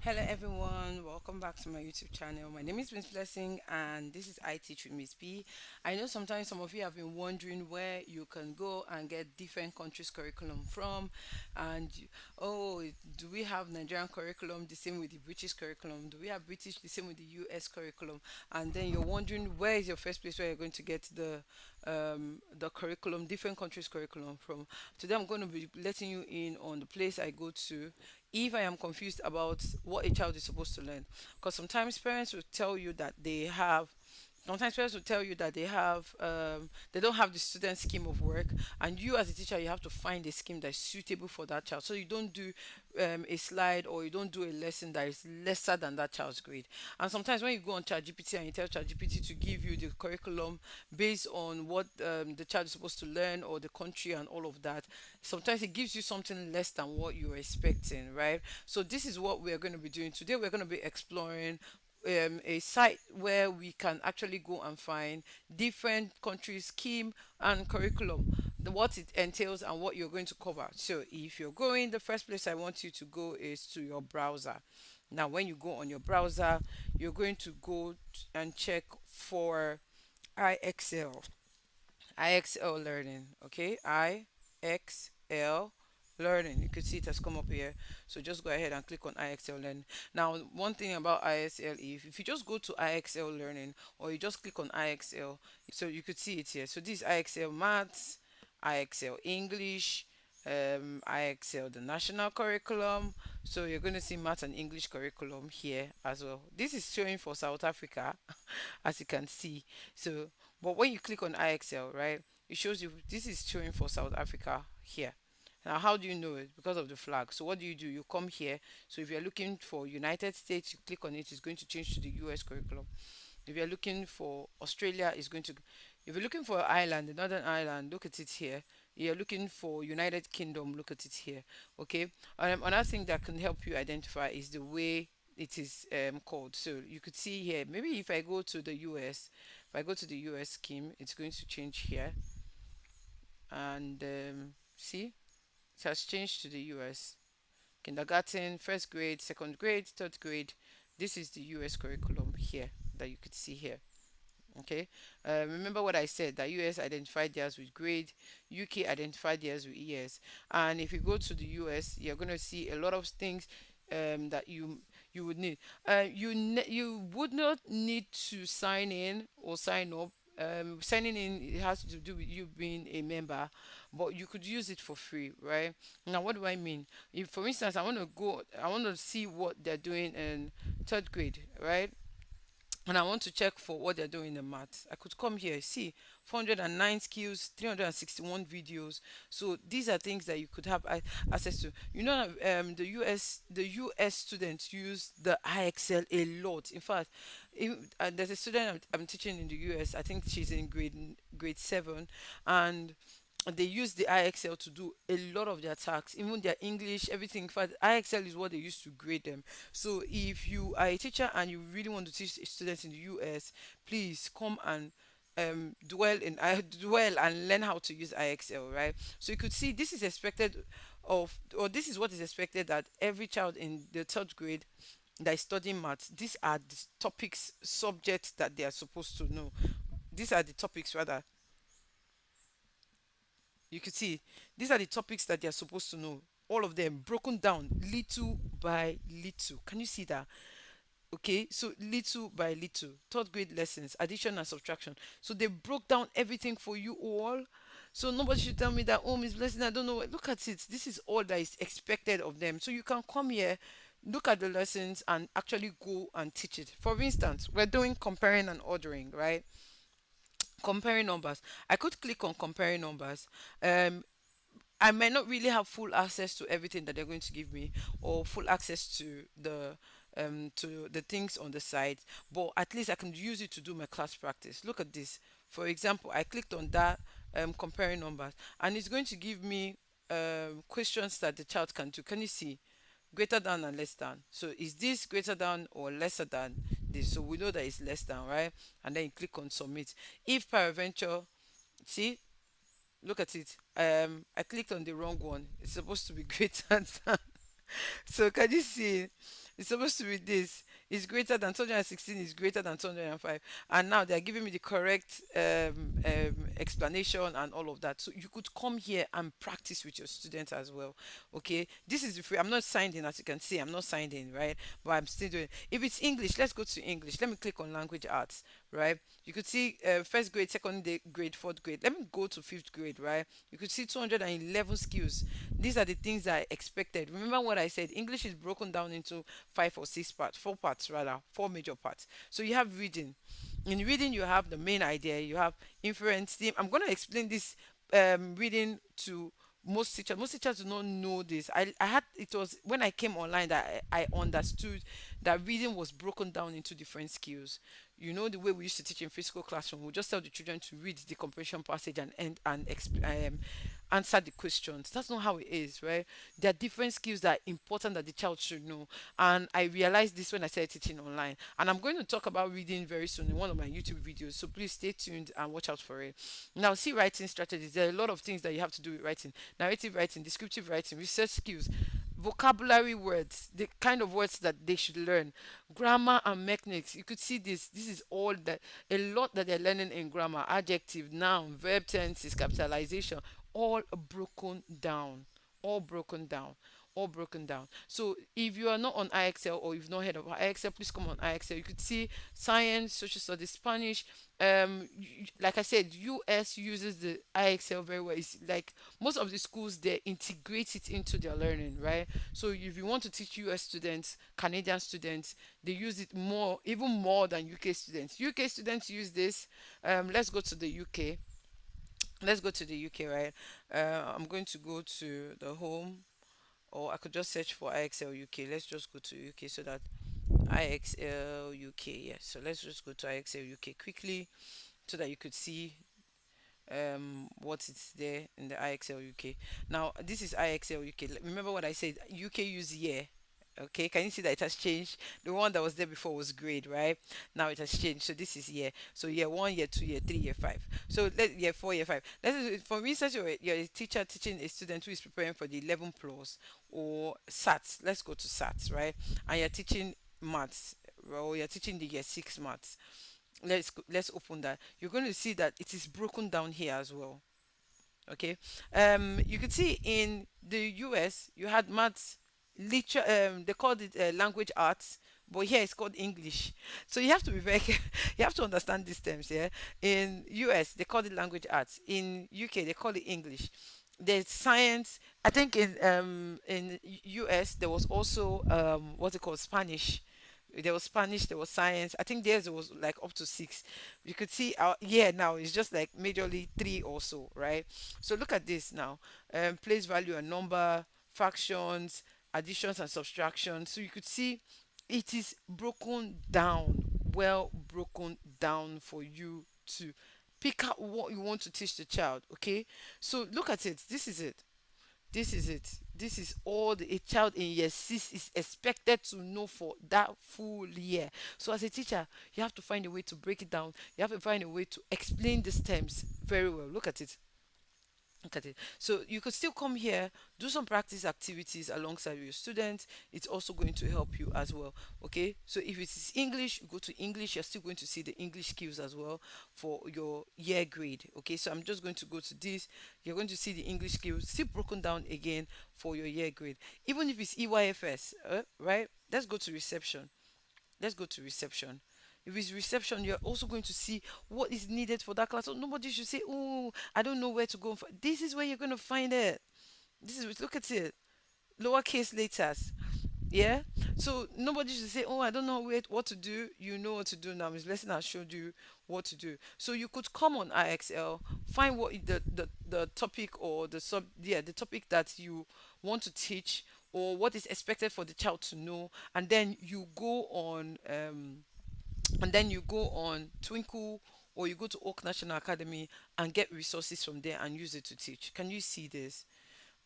Hello everyone, welcome back to my YouTube channel. My name is Miss Blessing and this is I Teach with Miss B. I know sometimes some of you have been wondering where you can go and get different countries curriculum from, and oh, do we have Nigerian curriculum the same with the British curriculum? Do we have British the same with the US curriculum? And then you're wondering where is your first place where you're going to get the curriculum, different countries curriculum from. Today I'm going to be letting you in on the place I go to if I am confused about what a child is supposed to learn. Because sometimes parents will tell you that sometimes parents will tell you that they don't have the student scheme of work, and you as a teacher you have to find a scheme that is suitable for that child, so you don't do a slide or you don't do a lesson that is lesser than that child's grade. And sometimes when you go on ChatGPT and you tell ChatGPT to give you the curriculum based on what the child is supposed to learn or the country and all of that, sometimes it gives you something less than what you were expecting, right? So this is what we're going to be doing today. We're going to be exploring a site where we can actually go and find different countries scheme and curriculum, what it entails and what you're going to cover. So if you're going, the first place I want you to go is to your browser. Now when you go on your browser, you're going to go and check for IXL IXL Learning. Okay, IXL Learning. You can see it has come up here. So just go ahead and click on IXL Learning. Now, one thing about ISL, if you just go to IXL Learning or you just click on IXL, so you could see it here. So this is IXL Maths, IXL English, IXL the national curriculum. So you're going to see math and English curriculum here as well. This is showing for South Africa, as you can see. So, but when you click on IXL, right, it shows you this is showing for South Africa here. Now, how do you know it? Because of the flag. So what do? You come here. So if you're looking for United States, you click on it, it's going to change to the US curriculum. If you're looking for Australia, it's going to. If you're looking for Ireland, the Northern Ireland, look at it here. You're looking for United Kingdom, look at it here. Okay. Another thing that can help you identify is the way it is called. So you could see here. Maybe if I go to the US, if I go to the US scheme, it's going to change here. And see, it has changed to the US. Kindergarten, first grade, second grade, third grade. This is the US curriculum here that you could see here. Okay, remember what I said, that US identified theirs with grade, UK identified theirs with years. And if you go to the US, you're going to see a lot of things that you would need. You would not need to sign in or sign up. Signing in, it has to do with you being a member, but you could use it for free, right? Now what do I mean? If for instance I want to see what they're doing in third grade, right? And I want to check for what they're doing in the maths, I could come here, see 409 skills, 361 videos. So these are things that you could have access to. You know, the US students use the IXL a lot. In fact, there's a student I'm teaching in the US. I think she's in grade 7, and they use the IXL to do a lot of their tasks, even their English, everything. In fact, IXL is what they use to grade them. So if you are a teacher and you really want to teach students in the US, please come and dwell and learn how to use IXL, right? So you could see this is expected or this is what is expected, that every child in the third grade that is studying maths, these are the topics, subjects that they are supposed to know. These are the topics rather, you could see these are the topics that they're supposed to know. All of them broken down little by little. Can you see that? Okay, so little by little. Third grade lessons, addition and subtraction. So they broke down everything for you all. So nobody should tell me that, oh, Miss Blessing, I don't know. Look at it. This is all that is expected of them. So you can come here, look at the lessons, and actually go and teach it. For instance, we're doing comparing and ordering, right? Comparing numbers. I could click on comparing numbers. I might not really have full access to everything that they're going to give me, or full access to the things on the site, but at least I can use it to do my class practice. Look at this. For example, I clicked on that comparing numbers, and it's going to give me questions that the child can do. Can you see? Greater than and less than. So is this greater than or lesser than this? So we know that it's less than, right? And then you click on submit. If peradventure, see, look at it. I clicked on the wrong one. It's supposed to be greater than. So can you see? It's supposed to be this. Is greater than 216 is greater than 205. And now they're giving me the correct explanation and all of that. So you could come here and practice with your students as well. Okay. This is the free. I'm not signed in, as you can see. I'm not signed in, right? But I'm still doing. If it's English, let's go to English. Let me click on language arts, right? You could see first grade, grade, fourth grade. Let me go to fifth grade, right? You could see 211 skills. These are the things that I expected. Remember what I said? English is broken down into five or six parts, four parts rather, four major parts. So you have reading. In reading, you have the main idea. You have inference theme. I'm going to explain this reading to most teachers. Most teachers do not know this. I had it was when I came online that I understood that reading was broken down into different skills. You know the way we used to teach in physical classroom. We just tell the children to read the comprehension passage and answer the questions. That's not how it is, right? There are different skills that are important that the child should know. And I realized this when I started teaching online. And I'm going to talk about reading very soon in one of my YouTube videos. So please stay tuned and watch out for it. Now, see writing strategies. There are a lot of things that you have to do with writing. Narrative writing, descriptive writing, research skills, vocabulary words, the kind of words that they should learn, grammar and mechanics. You could see this. This is all that a lot that they're learning in grammar: adjective, noun, verb tenses, capitalization, all broken down, all broken down, all broken down. So if you are not on IXL or you've not heard of IXL, please come on IXL. You could see science, social studies, Spanish. Like I said, US uses the IXL very well. It's like most of the schools they integrate it into their learning, right? So if you want to teach US students, Canadian students, they use it more, even more than UK students. UK students use this. Let's go to the UK. Let's go to the UK, right? I'm going to go to the home, or I could just search for IXL UK. Let's just go to UK so that IXL UK, yes. So let's just go to IXL UK quickly so that you could see what is there in the IXL UK. Now, this is IXL UK. Remember what I said? UK use year. Okay, can you see that it has changed? The one that was there before was grade, right? Now it has changed. So this is year. So year one, year two, year three, year five. So let year four, year five. For instance, you're a teacher teaching a student who is preparing for the 11 plus or SATs. Let's go to SATs, right? And you're teaching maths, or you're teaching the year six maths. Let's open that. You're going to see that it is broken down here as well. Okay. You could see in the US you had maths, they called it language arts, but here it's called English. So you have to be very you have to understand these terms. Yeah, in US they call it language arts. In UK they call it English. There's science. I think in US there was also what's it called, Spanish. There was Spanish, there was science. I think theirs was like up to six. You could see our yeah now it's just like majorly three or so, right? So look at this now. Place value and number, fractions, additions and subtractions. So you could see it is broken down, well broken down for you to pick out what you want to teach the child. Okay, so look at it. This is it. This is it. This is all a child in year six is expected to know for that full year. So as a teacher, you have to find a way to break it down. You have to find a way to explain these terms very well. Look at it. Look at it. So you could still come here, do some practice activities alongside your students. It's also going to help you as well. Okay. So if it is English, you go to English. You're still going to see the English skills as well for your year grade. Okay. So I'm just going to go to this. You're going to see the English skills still broken down again for your year grade. Even if it's EYFS, right? Let's go to reception. Let's go to reception. If it's reception, you're also going to see what is needed for that class. So nobody should say, "Oh, I don't know where to go." This is where you're going to find it. This is look at it. Lowercase letters. Yeah. So nobody should say, "Oh, I don't know what to do." You know what to do now. This lesson has showed you what to do. So you could come on IXL, find what the topic or the topic that you want to teach or what is expected for the child to know, and then you go on Twinkle, or you go to Oak National Academy and get resources from there and use it to teach. Can you see this?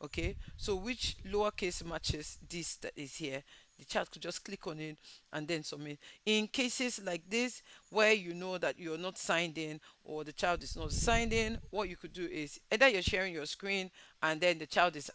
Okay, so which lowercase matches this that is here? The child could just click on it and then submit. In cases like this where you know that you're not signed in or the child is not signed in, what you could do is either you're sharing your screen and then the child is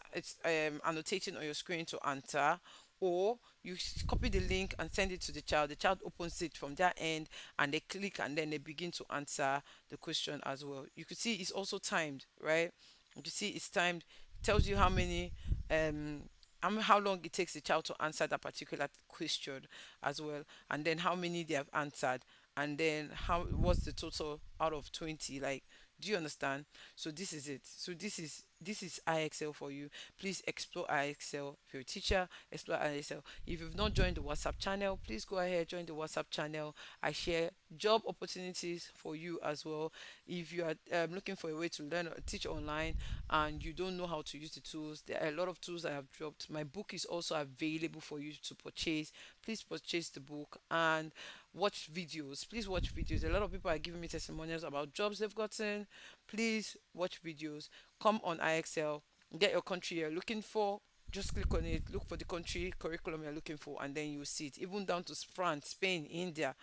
annotating on your screen to answer, or you copy the link and send it to the child opens it from their end, and they click and then they begin to answer the question as well. You could see it's also timed, right? You can see it's timed. It tells you how many um how long it takes the child to answer that particular question as well, and then how many they have answered, and then how what's the total out of 20. Like, do you understand? So this is it. So this is IXL for you. Please explore IXL. If you're a teacher, explore IXL. If you've not joined the WhatsApp channel, please go ahead, join the WhatsApp channel. I share job opportunities for you as well. If you are looking for a way to learn or teach online and you don't know how to use the tools, there are a lot of tools I have dropped. My book is also available for you to purchase. Please purchase the book and watch videos. Please watch videos. A lot of people are giving me testimonials about jobs they've gotten. Please watch videos. Come on IXL, get your country you're looking for. Just click on it, look for the country curriculum you're looking for, and then you see it. Even down to France, Spain, India.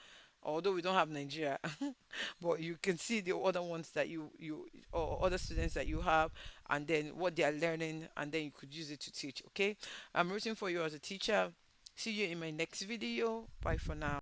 Although we don't have Nigeria, but you can see the other ones that you or other students that you have, and then what they are learning, and then you could use it to teach. Okay, I'm rooting for you as a teacher. See you in my next video. Bye for now.